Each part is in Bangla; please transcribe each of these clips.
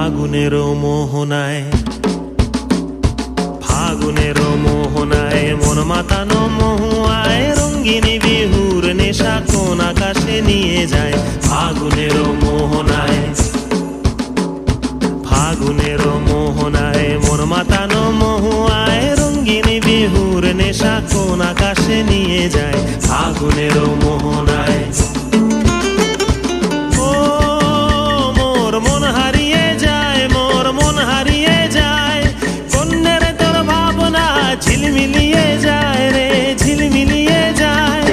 ফাগুনেরও মোহনায়, ফাগুনেরও মোহনায় মন মাতানো মহুয়ায় রঙ্গিনী বিহুর নেশা কোন আকাশে নিয়ে যায়। ফাগুনেরও মোহনায়, ফাগুনেরও মোহনায় মন মাতানো মহুয়ায় রঙ্গিনী বিহুর নেশা কোন আকাশে নিয়ে যায়। ফাগুনেরও মোহনায় ঝিলমিলিয়ে যায় রে, ঝিলমিলিয়ে যায়।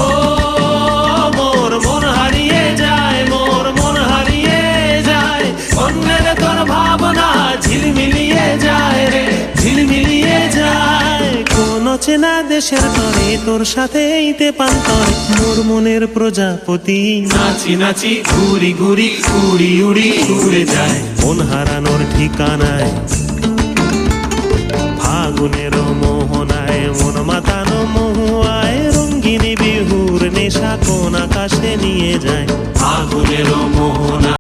ও মোর মন হারিয়ে যায়, মোর মন হারিয়ে যায়। অন্যের তোর ভাবনা ঝিলমিলিয়ে যায় রে, ঝিলমিলিয়ে যায়। কোন চেনা দেশের তরে তোর সাথে ইতে পান্তরে মোর মনের প্রজাপতি নাচি নাচি ঘুরি ঘুরি উড়ি উড়ি উড়ে যায় মন হারানোর ঠিকানায়। ফাগুনেরও মোহনায় মন মাতানো মহুয়ায় রঙ্গিনী বিহুর নেশা কোন আকাশে নিয়ে যায়। ফাগুনেরও মোহনা।